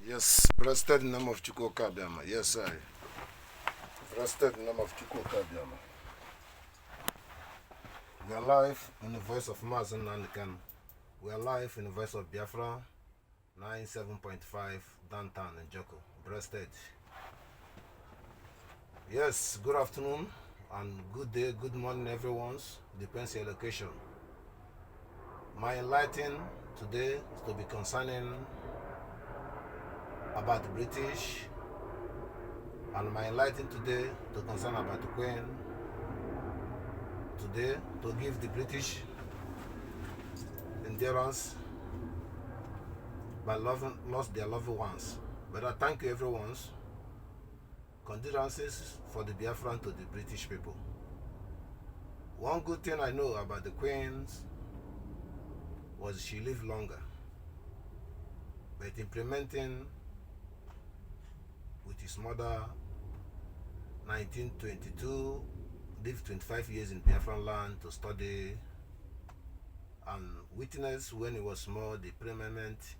Yes, blessed in the name of Chukwu Kabiama. Yes, I. Blessed in the name of Chukwu Kabiama. We are live in the voice of Mazen Nandikan. We are live in the voice of Biafra, 97.5 downtown in Joko, Breasted. Yes, good afternoon and good day, good morning, everyone. Depends your location. My enlightening today is to be concerning about the British, and my enlightening today to concern about the Queen. Today to give the British endurance by lost their loved ones. But I thank you everyone. Condolences for the Biafran to the British people. One good thing I know about the Queens was she lived longer. But implementing with his mother, 1922, lived 25 years in Biafran land to study and witness when he was small the permanent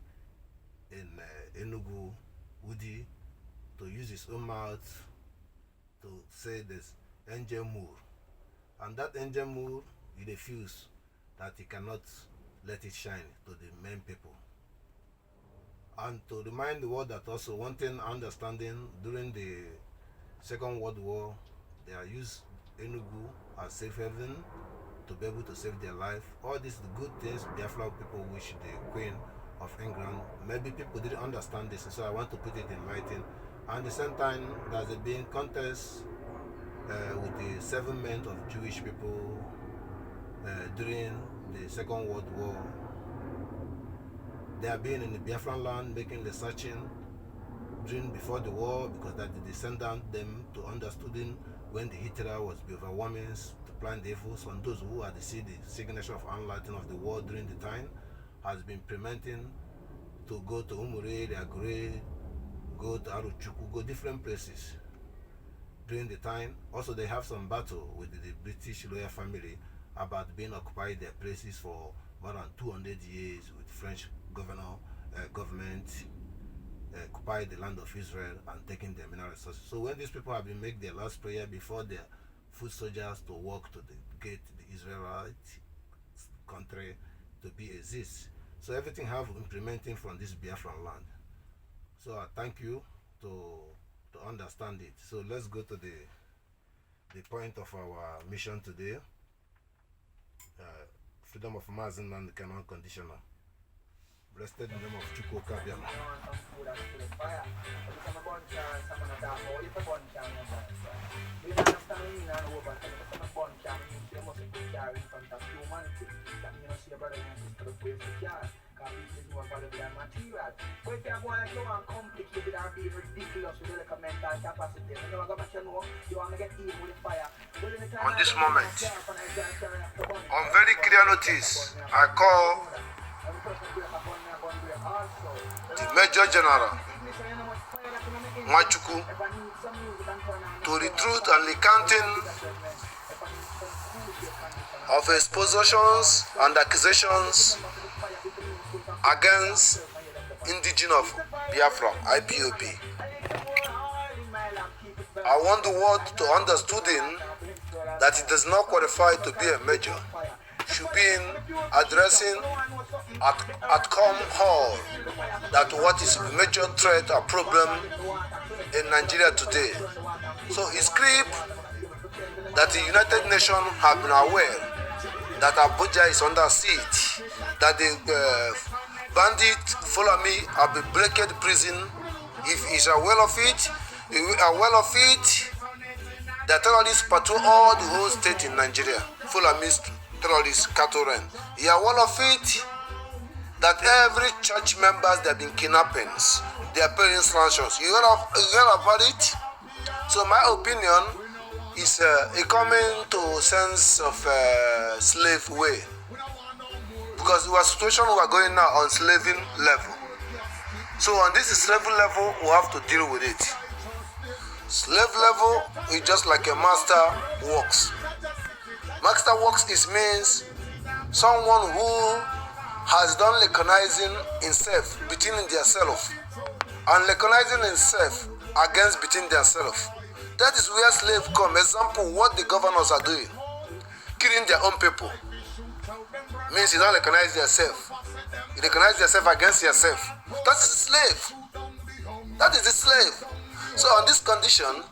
in Enugu, Udi, to use his own mouth to say this angel moor. And that angel moor, he refused that he cannot let it shine to the main people. And to remind the world that also one thing understanding during the Second World War, they are used Enugu as safe haven to be able to save their life. All these good things Biafra people wish the Queen of England. Maybe people didn't understand this, so I want to put it in writing. And at the same time, there's been contest with the 7 men of Jewish people during the Second World War. They have been in the Biafran land making the searching during before the war, because that they sent down them to understanding when the Hitler was overwhelming to plan the efforts on those who had seen the signature of unlighting of the war during the time, has been implementing to go to Umure, Agure, go to Aruchuku, go different places during the time. Also, they have some battle with the British royal family about being occupied their places for more than 200 years with French government occupied the land of Israel and taking their mineral resources. So when these people have been make their last prayer before their foot soldiers to walk to the Israelite country to be exist. So everything have implementing from this Biafran land. So I thank you to understand it. So let's go to the point of our mission today. Freedom of Mazen and unconditional. Blessed in the name of Chukwu Kabiama. On this moment, on very clear notice, I call the Major General Nwachukwu to the truth and recounting of expositions and accusations against indigenous of Biafra, IPOB. I want the world to understand that it does not qualify to be a major. Should be in addressing at common hall that what is a major threat or problem in Nigeria today. So it's clear that the United Nations have been aware that Abuja is under siege, that the bandit follow me have been breaking prison. If he's aware of it, the terrorists patrol all the whole state in Nigeria, Fulani terrorists, cattle run. You are aware of it that every church members they have been kidnappings, they are paying sanctions. You heard about it? So my opinion is coming to sense of slave way, because our situation we are going now on slaving level. So on this slavery level, we have to deal with it. Slave level is just like a master works. Master works means someone who has done recognizing himself between themselves and recognizing himself against between themselves. That is where slaves come. Example, what the governors are doing, killing their own people, means you don't recognize yourself. You recognize yourself against yourself. That's the slave. That is the slave. So on this condition,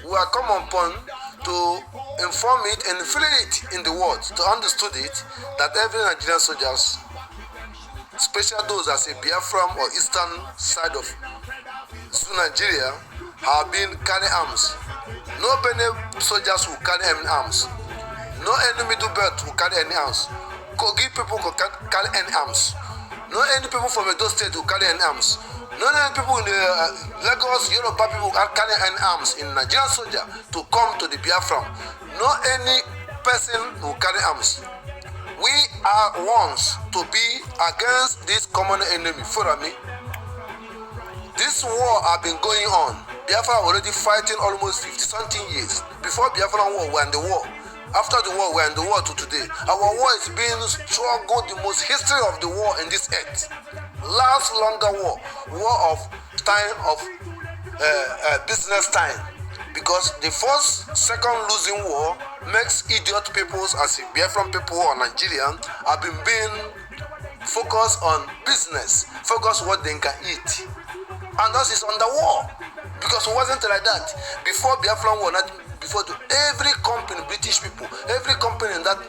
we are come upon to inform it and fill it in the words to understood it that every Nigerian soldiers, especially those as a Biafran or eastern side of Nigeria, have been carrying arms. No Benin soldiers will carry any arms. No any middle belt will carry any arms. Kogi people will carry any arms. No any people from Edo State will carry any arms. No any people in the Lagos, Yoruba people are carrying any arms in Nigerian soldier to come to the Biafran. No any person will carry arms. We are ones to be against this common enemy. Follow me. This war has been going on. Biafra already fighting almost 50-something years. Before Biafra war, we were in the war. After the war, we are in the war to today. Our war is being struggled, the most history of the war in this earth. Last longer war of time of business time. Because the first, second losing war makes idiot peoples as Biafran people or Nigerian have been being focused on business, focus what they can eat. And us is under war. Because it wasn't like that. Before Biafran war, not before every company, British people, every company in that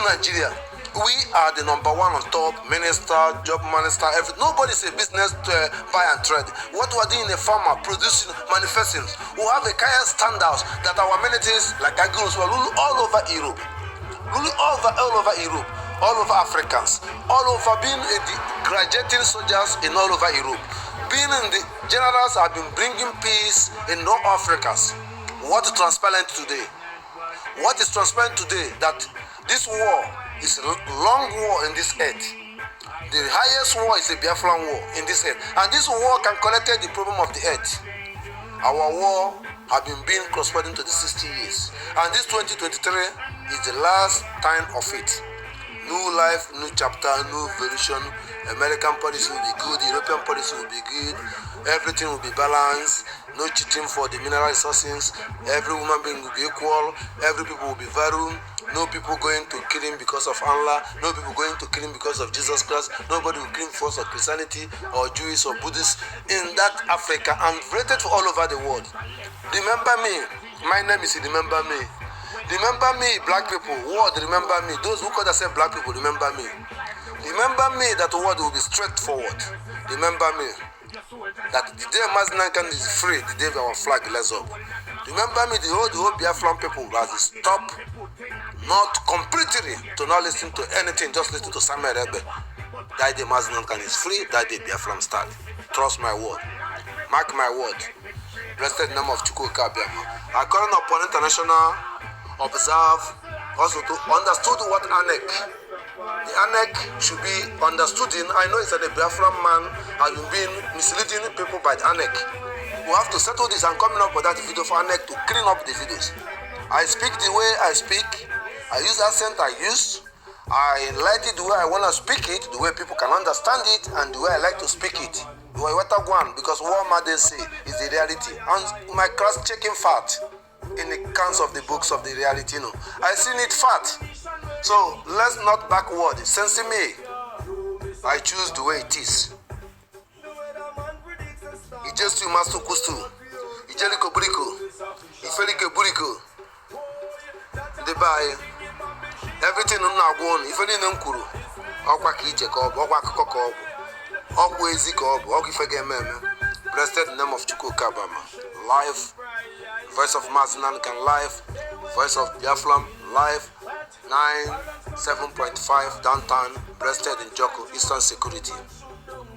Nigeria, we are the number one on top, minister, job minister, everything. Nobody is a business to buy and trade. What we are doing in a farmer, producing, manufacturing, we have a higher standards that our amenities, like agriculture, will rule all over Europe. Rule all over Europe, all over Africans, all over being graduating soldiers in all over Europe. Being in the generals have been bringing peace in North Africans. What is transparent today? What is transparent today? That this war is a long war in this earth. The highest war is a Biafran war in this earth. And this war can correct the problem of the earth. Our war has been being corresponding to the 60 years. And this 2023 is the last time of it. New life, new chapter, new evolution. American policy will be good, European policy will be good, everything will be balanced, no cheating for the mineral resources, every woman being will be equal, every people will be valued, no people going to kill him because of Allah, no people going to kill him because of Jesus Christ, nobody will kill him because of Christianity or Jewish or Buddhist in that Africa and rated for all over the world. Remember me, my name is Remember Me. Remember me, black people, world, remember me. Those who call themselves black people, remember me. Remember me that the word will be straightforward. Remember me that the day Mazinankan is free, the day our flag lays up. Remember me, the whole Biafran people has stopped not completely to not listen to anything, just listen to Samuel Ebe. That day Mazinankan is free, that day Biafran start. Trust my word. Mark my word. Blessed name of Chukwuka Biama. I call upon international observe also to understood what ANEC. The ANEC should be understood in. I know it's that the Biafran man has been misleading people by the ANEC. We have to settle this and coming up with that video for ANEC to clean up the videos. I speak the way I speak. I use accent I use. I like it the way I want to speak it, the way people can understand it, and the way I like to speak it. The way what I want, because what they say is the reality. And my cross-checking fact in the counts of the books of the reality, you know. I see it fact. So let's not backward. Sense me. I choose the way it is. Ijestu mastu kustu. Ijeliko buriko. Ifelike buriko. The buy. Everything on now gone. If any name kuru. Okwa kije ko, okwa koko. Okwa ezi ko, okwa ifege meme. Blessed name of Chukwu Kabama. Life. Voice of Mazinankan live, Voice of Biafran live, 97.5 downtown, Breasted in Joko, Eastern Security.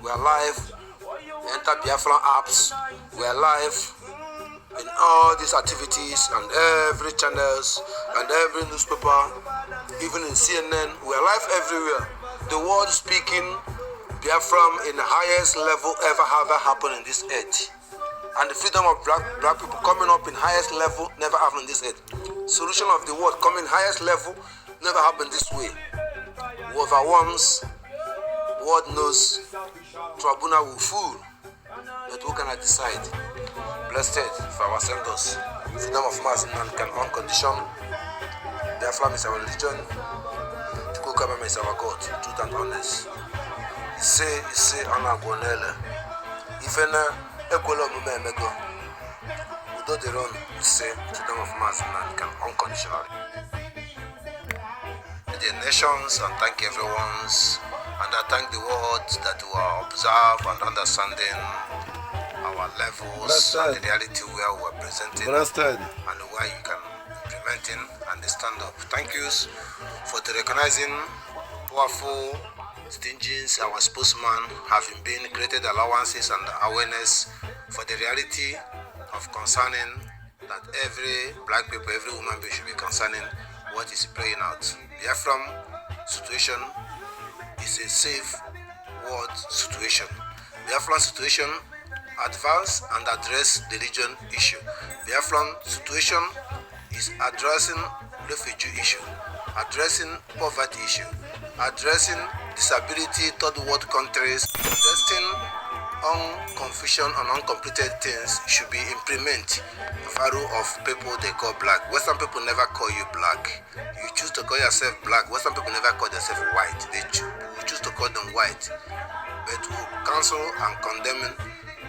We are live, enter Biafran apps, we are live in all these activities and every channels and every newspaper, even in CNN, we are live everywhere. The world speaking Biafran in the highest level ever happened in this earth. And the freedom of black people coming up in highest level never happened in this earth. Solution of the world coming highest level never happened this way. Over once, world knows tribunal will fool. The I decide. Blessed for our senders. Freedom of mass and can unconditioned. Biafra is our religion. Tukukama is our God. Truth and honest. He say, Anna Gonele. If any equal mume emego. Udo de run, he say, freedom of mass and can unconditionally. The nations and thank everyone's. And I thank the world that we are observe and understanding our levels and the reality where we are presenting and where you can implementing and stand up. Thank yous for the recognizing powerful stingings our spokesman having been created allowances and awareness for the reality of concerning that every black people, every woman being should be concerning what is playing out. Biafran situation is a safe world situation. Biafran situation advance and address the region issue. Biafran situation is addressing refugee issue, addressing poverty issue, addressing disability third world countries, addressing confusion and uncompleted things should be implemented. Value of people they call black. Western people never call you black. You choose to call yourself black. Western people never call themselves white. They choose to call them white. But who cancel and condemn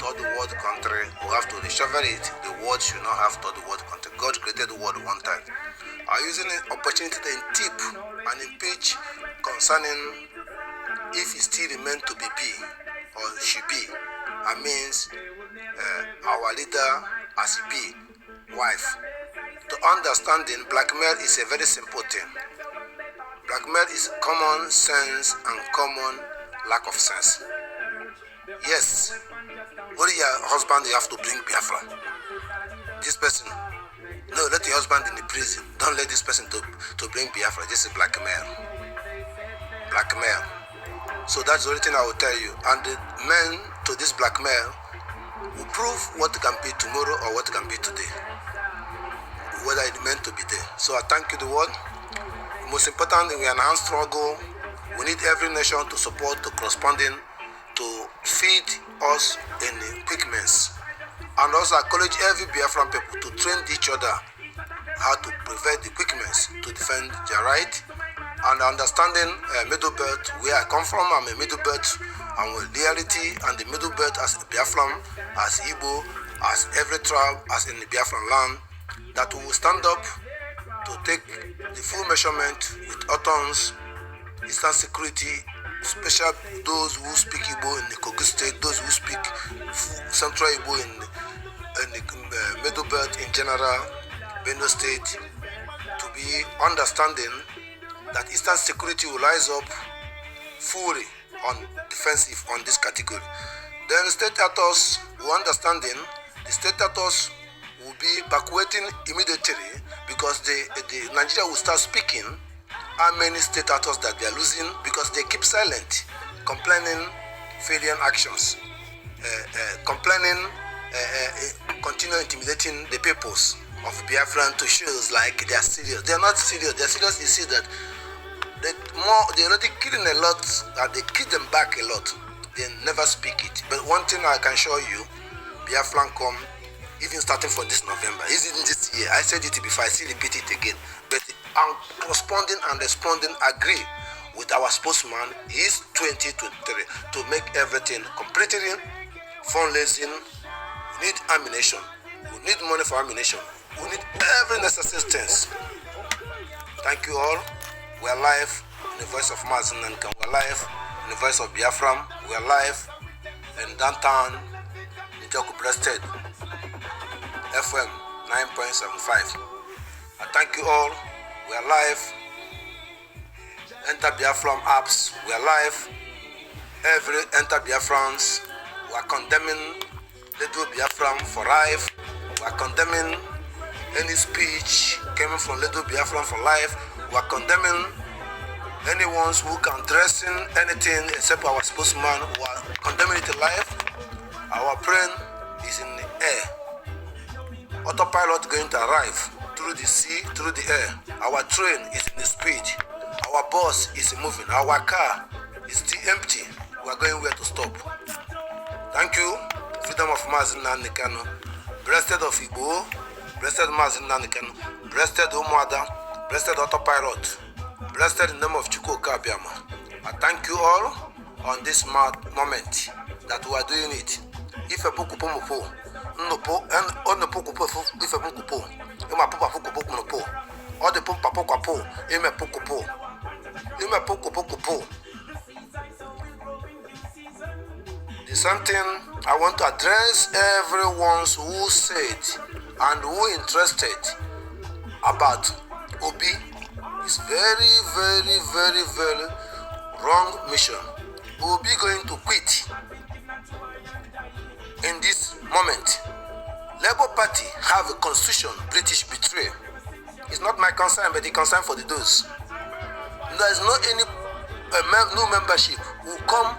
third world country, who have to discover it. The world should not have third world country. God created the world one time. Are using the opportunity to tip and impeach concerning if it still remains to be or should be. I means our leader as he be wife. To understanding, blackmail is a very simple thing. Blackmail is common sense and common lack of sense. Yes, only your husband you have to bring Biafra. This person, no, let your husband in the prison. Don't let this person to bring Biafra. This is blackmail. Blackmail. So that's the only thing I will tell you. And the men to this blackmail will prove what can be tomorrow or what can be today, whether it meant to be there. So I thank you, the world. Most important, we are in a struggle. We need every nation to support the corresponding to feed us in equipments. And also encourage every Biafran people to train each other how to prevent the equipments to defend their right. And understanding middle belt, where I come from, I'm a middle belt, and with reality and the middle belt as Biafran, as Igbo, as every tribe, as in the Biafran land, that we will stand up to take the full measurement with Otons, Eastern Security, especially those who speak Igbo in the Kogi State, those who speak Central Igbo in the middle belt in general, Benue State, to be understanding that Eastern Security will rise up fully on defensive on this category. Then state actors will understanding, the state actors will be backwarding immediately because the Nigeria will start speaking how many state actors that they are losing because they keep silent, complaining failure actions, complaining, continue intimidating the peoples of Biafran to shows like they are serious. They are not serious. They are serious. You see that they already killing a lot, and they kill them back a lot. They never speak it. But one thing I can show you, Biafran come, even starting from this November, isn't this year? I said it before, I still repeat it again. But I'm responding and responding, agree with our spokesman, is 2023 to make everything completely fundraising. We need ammunition. We need money for ammunition. We need every necessary things. Thank you all. We are live in the voice of Mazin and we are live in the voice of Biafran. We are live in downtown Njoku Blessed FM 9.75. I thank you all. We are live. Enter Biafran apps. We are live. Every Enter Biafrans. We are condemning Little Biafran for life. We are condemning any speech coming from Little Biafran for life. We are condemning anyone who can dress in anything except our spokesman. We are condemning it live. Our brain is in the air. Autopilot going to arrive through the sea, through the air. Our train is in the speed. Our bus is moving. Our car is still empty. We are going where to stop. Thank you. Freedom of of Mazin Nanikano, breasted of Igbo, breasted Mazin Nanikano, breasted Umuada, breasted Autopilot, breasted in the name of Chukwu Kabiama. I thank you all on this moment that we are doing it. If a book popo, no po, and on the poco, if a book po, Ima Papa Poco po, or the Papa Poco po, Ima Poco po, Ima Poco po. There's something I want to address everyone who said and who interested about Obi is very wrong mission. Obi going to quit in this moment. Labour Party have a constitution, British betrayal. It's not my concern, but the concern for the those. There is no any no membership who come.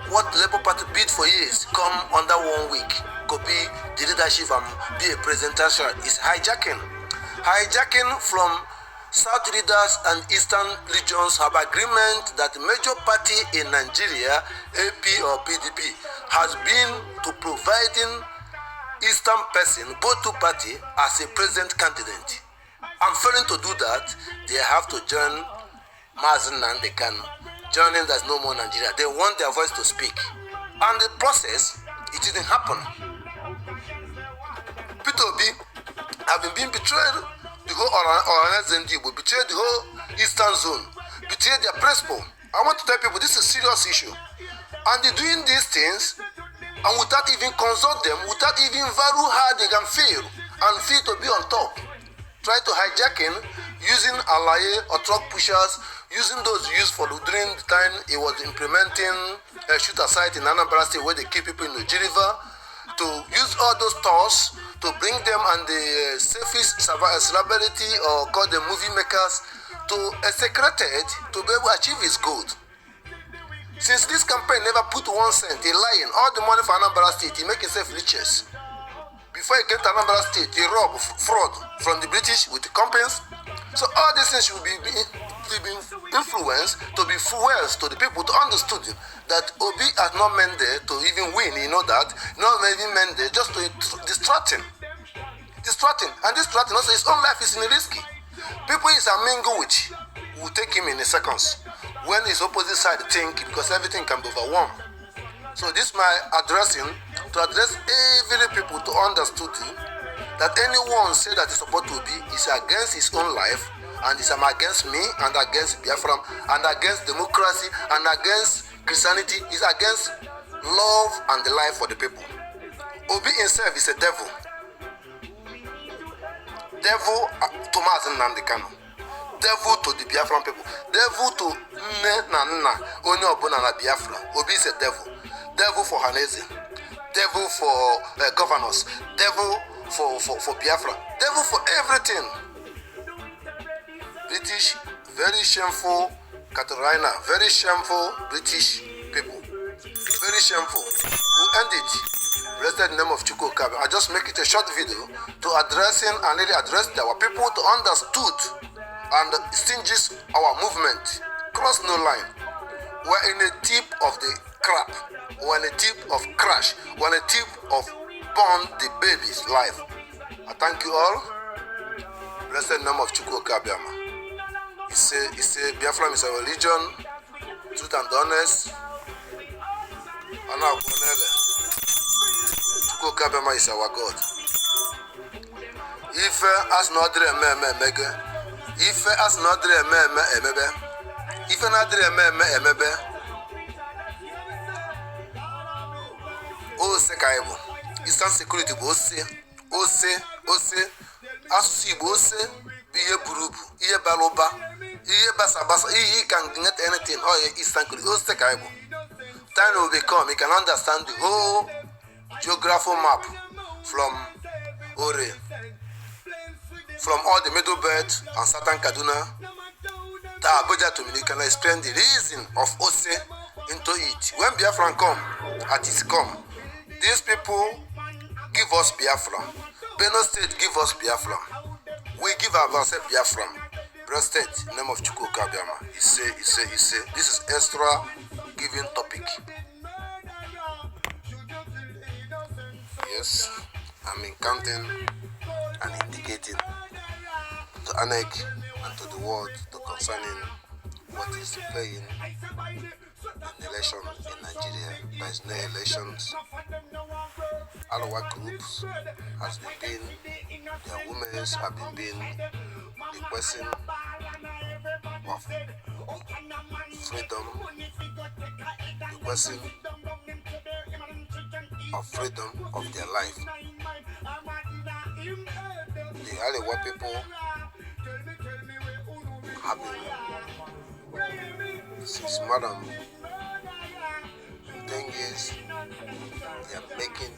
What Labour Party bid for years come under 1 week. Could be the leadership and be a presentation. Is hijacking from South leaders and Eastern regions have agreement that major party in Nigeria, AP or PDP, has been to providing Eastern person, both two party, as a president candidate. And failing to do that, they have to join Mazin and they can. Joining there's no more Nigeria. They want their voice to speak. And the process, it didn't happen. Peter Obi having been betrayed the whole organization, betrayed the whole Eastern zone, betrayed their principle. I want to tell people this is a serious issue. And they're doing these things and without even consult them, without even value how they can feel and feel to be on top. Try to hijacking using alaye or truck pushers, using those used for during the time he was implementing a shooter site in Anambra State where they keep people in Nigeria, to use all those stores to bring them and the safest celebrity or call them movie makers to execrated to be able to achieve his goal. Since this campaign never put 1 cent, he lying all the money for Anambra State, he make himself riches. Before he came to Anambra State, he robbed fraud from the British with the companies. So all these things should be influenced to be fuels to the people to understand that Obi has not meant there to even win. You know that, not even meant there just to distract him. And distracting also his own life is in risky. People is a mingle with will take him in a seconds when his opposite side think because everything can be overwhelmed. So this my addressing to address every people to understand that anyone say that is supposed to be is against his own life and is against me and against Biafra and against democracy and against Christianity, is against love and the life for the people. Obi himself is a devil. Devil to Mazen Nandekano. Devil to the Biafran people. Devil to Nna onye obuna na Biafra. Obi is a devil. Devil for Hanese. Devil for governors. Devil for Biafra. Devil for everything. British, very shameful Catarina, very shameful British people. Very shameful. We'll end it. Blessed in the name of Chukwu Kabe. I just make it a short video to addressing and really address our people to understood and distinguish our movement. Cross no line. We're in the tip of the crap. We're in the tip of crash. We're in the tip of born the baby's life. I thank you all. Blessed in the name of Chukwu Kabe. He say Biafra is a religion, truth and honest. Chukwu Kabema is our God. If as not mege, if as not emebe, if not emebe, o sekaibo. Eastern security bo ose, asusi bo ose, biye burubu, iye baloba. He can get anything. Oh, Eastern Security. Time will become, he can understand the whole geographical map from Ore, from all the Middle Belt and Southern Kaduna. That Abuja to me, he can explain the reason of Ose into it. When Biafran come, at its come, these people give us Biafra. Benno State give us Biafra. We give ourselves Biafra. State, name of Chukwu Kabiama. He say. This is extra giving topic. Yes, I'm incanting and indicating to ANEC and to the world to concerning what is playing in election in Nigeria. There is no elections. Our groups has been their women have been requesting of freedom, requesting of freedom of their life. The Alewa people have been, since more than 10 years, they are making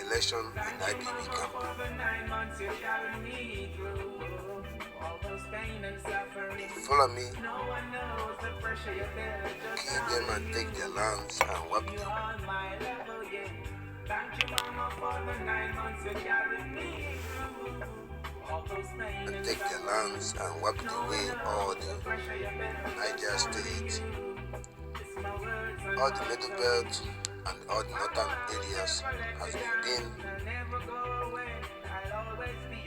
election in the IPOB camp. Follow me, kill them and take their lands and wipe them. And take their lands and wipe away all the Niger State, all the Middle Belt and all the northern areas has been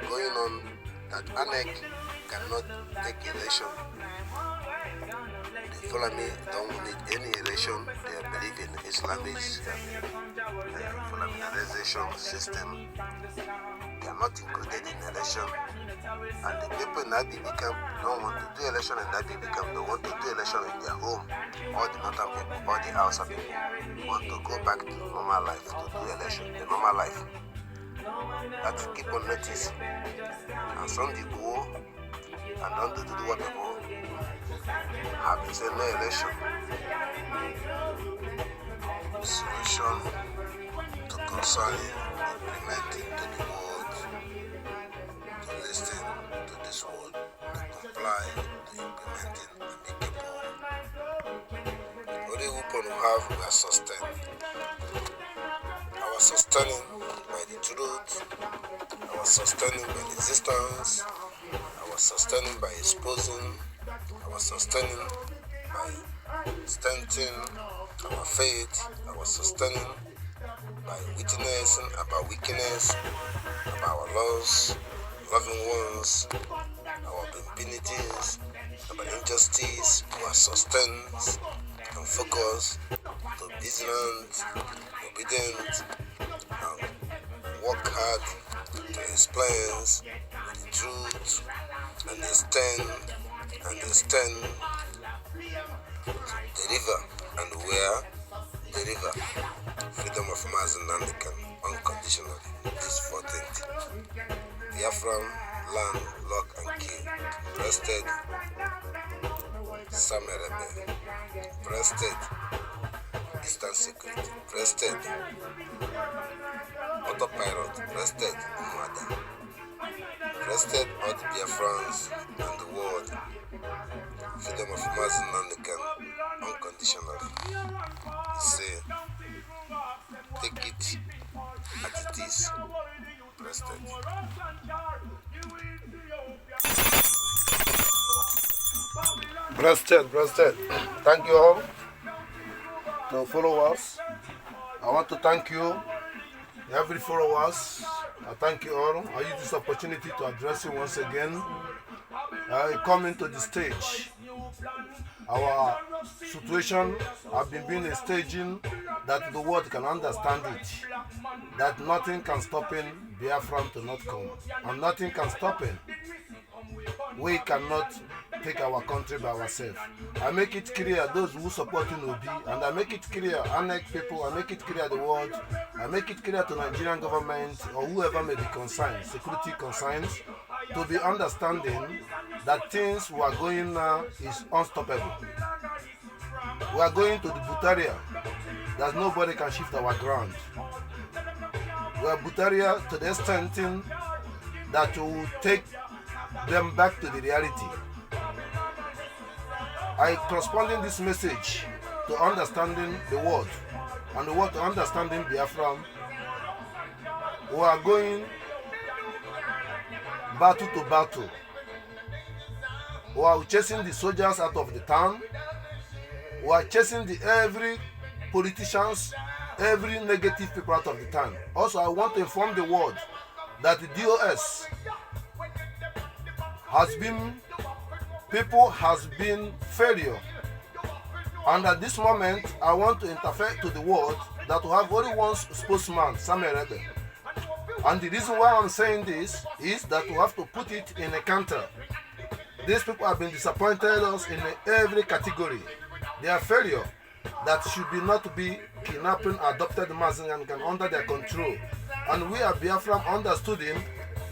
going on that ANEC cannot take election. The Fulani don't need any election. They believe in Islamist Fulanization system. They are not included in election. And the people in IPOB camp don't want to do election in IPOB camp. They want to do election in their home. All the northern people, all the Hausa people want to go back to normal life, to do election, the normal life. That keep on notice. And some people and don't do what people have been saying no election. Solution to concerning implementing to the world, to listen to this world, to comply to implementing and be capable. The only weapon we have, we are sustained. Our sustaining by the truth, our sustaining by the existence, our sustaining by exposing, our sustaining by strengthening our faith, our sustaining by witnessing about weakness, about our loss, loving ones, our impunities, about injustice, our sustenance and focus, to vigilant, obedient, and work hard to explain the truth and extend the river and where the river, freedom of Mazen Nandekan, unconditionally, this 14th. Biafran, land, lock and key, breasted, Samerebe, breasted, Eastern Secret, breasted, Autopilot, breasted, Mada, breasted all the Biafrans and the world, freedom of Mazen Nandekan, unconditionally. Say, take it as it is, breasted. Breasted. Thank you all to follow us. I want to thank you, every followers. I thank you all. I use this opportunity to address you once again. Coming to the stage. Our situation has been a staging that the world can understand it. That nothing can stop Biafran to not come. And nothing can stop him. We cannot take our country by ourselves. I make it clear those who support Obi, and I make it clear ANEC people, I make it clear the world, I make it clear to Nigerian government or whoever may be concerned, security concerns, to be understanding that things we are going now is unstoppable. We are going to the Butaria, that nobody can shift our ground. We are Butaria to the extent that we will take them back to the reality. I corresponding this message to understanding the world and the world to understanding Biafra. We are going battle to battle. We are chasing the soldiers out of the town. We are chasing every politicians every negative people out of the town. Also, I want to inform the world that the DOS has been failure. And at this moment, I want to interfere to the world that we have only one spokesman, Samuel Ebe. And the reason why I'm saying this is that we have to put it in a counter. These people have been disappointed us in every category. They are failure that should be not be kidnapping adopted masses and can under their control. And we are Biafran understood him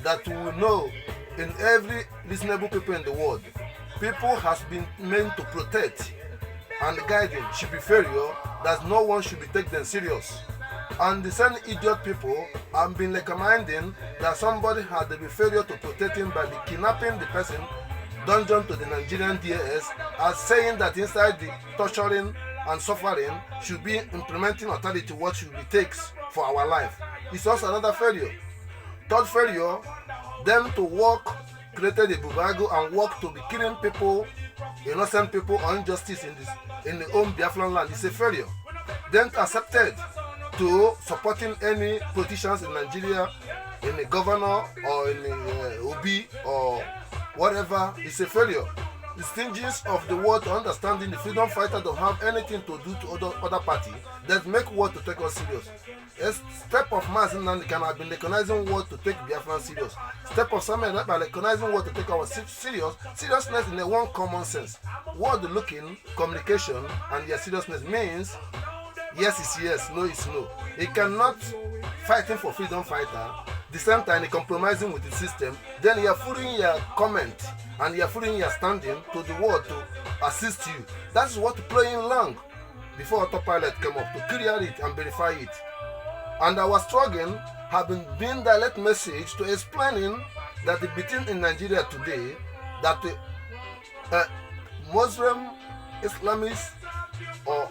that we will know in every reasonable people in the world, people has been meant to protect and guide them should be failure, that no one should be taken serious. And the same idiot people have been recommending that somebody had to be failure to protect him by the kidnapping the person dungeon to the Nigerian DAS, as saying that inside the torturing and suffering should be implementing authority what should be takes for our life. It's also another failure. Third failure, them to work, created a bubago and work to be killing people, innocent people, or injustice in the own Biafran land. It's a failure. Then accepted to supporting any politicians in Nigeria, in the governor or in the OB or whatever, is a failure. The stinginess of the world to understanding the freedom fighter don't have anything to do to other party that make war to take us serious. A step of Mazin can have been recognizing war to take Biafran serious. Step of Samuel by recognizing war to take our seriousness in a one common sense. Word looking, communication, and their seriousness means yes is yes, no is no. He cannot fighting for freedom fighter, the same time compromising with the system, then you are fooling your comment and you are fooling your standing to the world to assist you. That's what playing long before Autopilot came up to clear it and verify it. And our struggle have been direct message to explaining that the between in Nigeria today that the Muslim Islamists or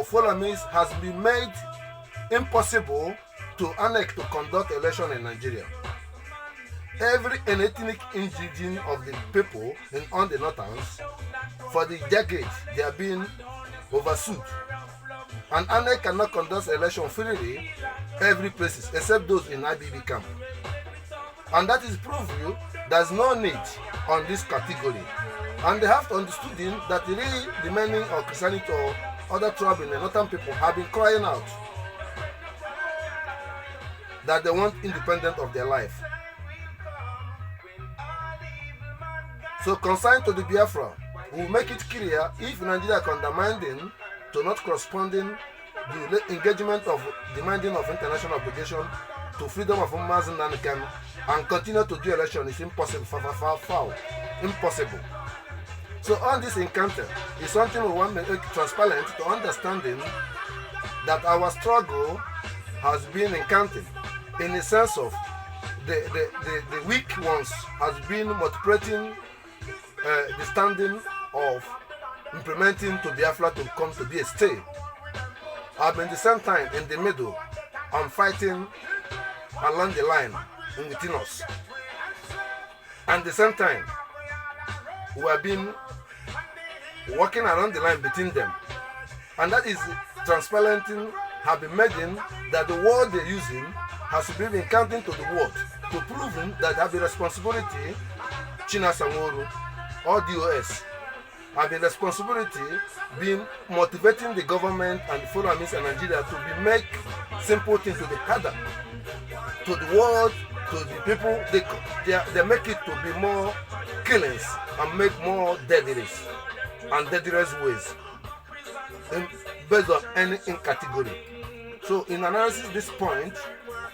Fulanis has been made impossible to annex to conduct election in Nigeria. Every ethnic indigene of the people on the northerns for the decades they are being oversued. And INEC cannot conduct election freely every places except those in IPOB camp. And that is proof you there's no need on this category. And they have to understand that really the meaning of Christianity or other tribe in the northern people have been crying out that they want independence of their life. So consigned to the Biafra, we will make it clear if Nigeria can demanding to not corresponding the engagement of demanding of international obligation to freedom of Mazin and continue to do election is impossible, far, impossible. So on this encounter is something we want to make transparent to understanding that our struggle has been encountered in the sense of the weak ones has been multiplicating the standing of implementing to Biafra to come to be a state. At the same time in the middle, I'm fighting along the line in between us. And at the same time, we have been walking around the line between them. And that is transparent have been making that the word they're using has been counting to the world to prove that have the responsibility China Sanworu or DOS have the responsibility being motivating the government and the foreigners in Nigeria to be make simple things to the harder to the world, to the people. They make it to be more killings and make more deadlies and deadliest ways based on any category. So in analysis this point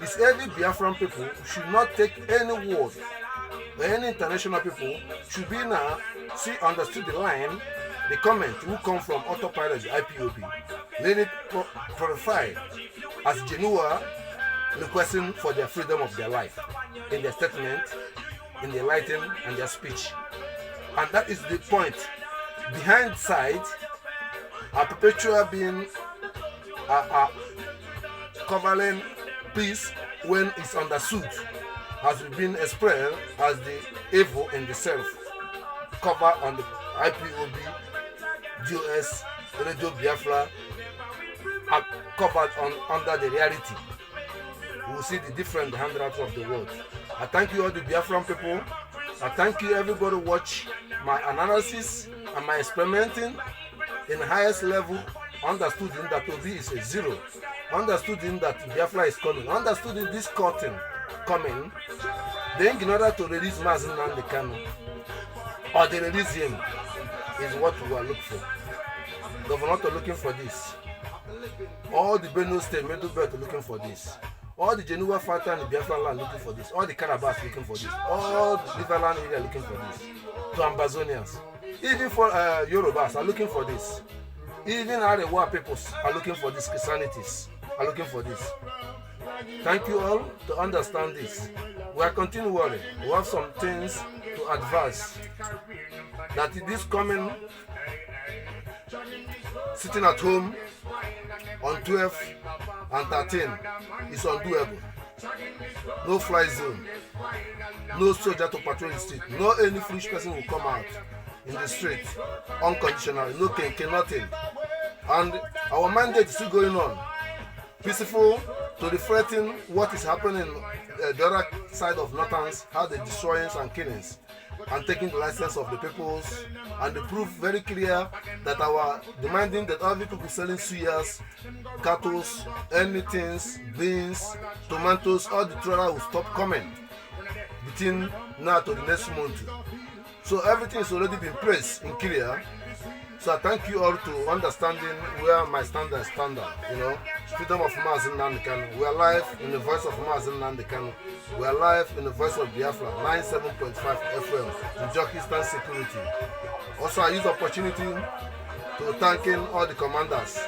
is every Biafran people should not take any word. Any international people should be now understood the line, the comment who come from Autopilot, the IPOB, let it profile as genuine requesting for their freedom of their life in their statement, in their writing and their speech. And that is the point. Behind side, a perpetual being covering peace when it's understood has been expressed as the evil in the self, cover on the IPOB, DOS, Radio Biafra, are covered under the reality. We will see the different handouts of the world. I thank you all the Biafran people. I thank you everybody who watch my analysis and my experimenting in the highest level, understanding that Obi is a zero, understanding that Biafra is coming, understanding this curtain coming, then in order to release Mazen Nnamdi Kanu, or they release him, is what we are looking for. Governor are looking for this. All the Benue State, Middle Belt are looking for this. All the Geneva fighter and the Biafra land looking for this. All the Carabas looking for this. All the Riverland area looking for this. To Ambazonians. Even for Yorubas are looking for this. Even Arewa peoples are looking for this. Christianities are looking for this. Thank you all to understand this. We are continuing worrying. We have some things to advise. That this coming sitting at home on 12 and 13 is undoable. No fly zone, no soldier to patrol the street, no any foolish person will come out in the street unconditionally, no can nothing. And our mandate is still going on, peaceful, to reflecting what is happening the other side of Northlands, how they destroyings and killings, and taking the license of the peoples, and the proof very clear that our demanding that all people selling suyas, cattle, anything, beans, tomatoes, all the traders will stop coming between now to the next month. So everything is already been placed in clear. So I thank you all to understanding where my standard is standard. You know, freedom of Mazen Nnamdi Kanu. We are live in the voice of Mazen Nnamdi Kanu. We are live in the voice of Biafra, 97.5 FM, in Jokistan Security. Also, I use the opportunity to thanking all the commanders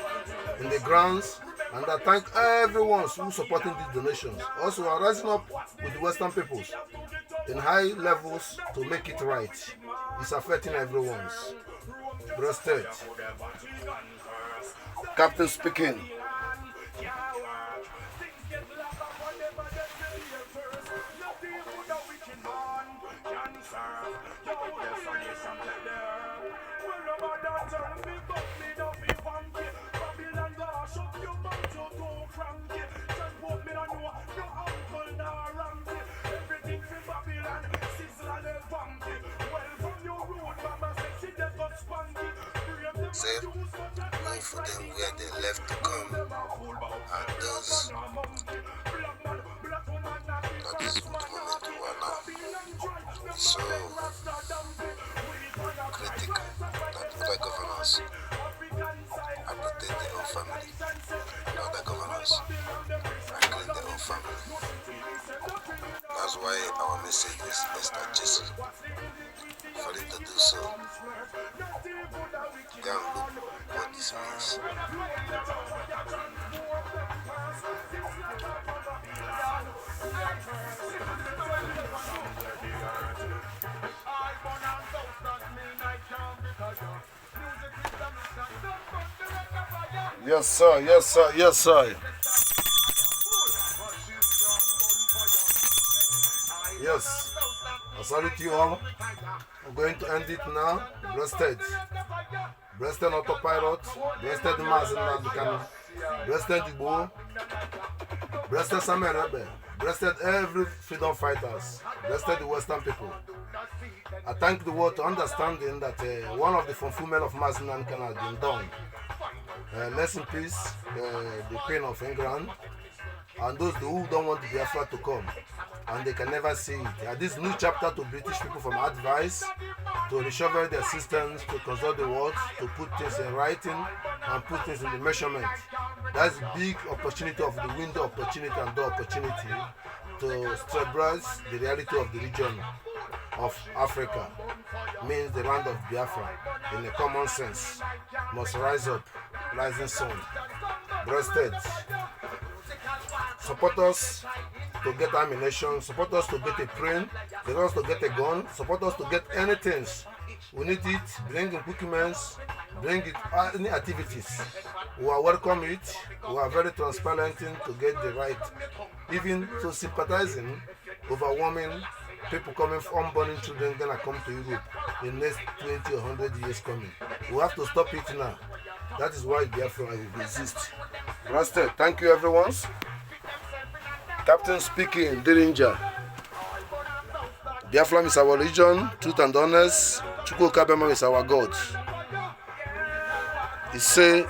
in the grounds, and I thank everyone who supporting these donations. Also, we are rising up with the Western peoples in high levels to make it right. It's affecting everyone's. Breasted. Captain speaking. Said, known for them where they left to come, and those that is the moment we are now. It's so critical that other governors are protecting their own family, and other governors are killing their own family. That's why our message is let's not just for them to do so. Go and look what this means. Yes, sir. Yes, sir. Yes, sir. Yes. I salute you all. I'm going to end it now. Breasted. Breasted Autopilot. Breasted Mazen Nnamdi Kanu. Breasted Igbo. Breasted Samuel Ebe. Breasted every freedom fighters. Breasted the Western people. I thank the world to understanding that one of the fulfillment of Mazen Nnamdi Kanu has been done. Rest in peace, the Queen of England, and those who don't want the Biafra to come, and they can never see it. This new chapter to British people from advice, to reshuffle their systems, to consult the words, to put things in writing, and put things in the measurement. That's a big opportunity of the window opportunity and door opportunity to stabilize the reality of the region of Africa, means the land of Biafra, in a common sense, must rise up, rising sun, breasted. Support us to get ammunition, support us to get a plane, support us to get a gun, support us to get anything. We need it, bring equipments, bring it, any activities. We are welcome it, we are very transparent to get the right, even to sympathizing, overwhelming people coming from unborn children gonna come to Europe in the next 20 or 100 years coming. We have to stop it now. That is why Biafra will exist. Rasted, thank you everyone. Captain speaking, Diringer. Biafra is our religion, truth and honest. Chukwu Kabema is our God. Ise,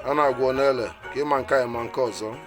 Anagwonele, Kemanka Mankozo.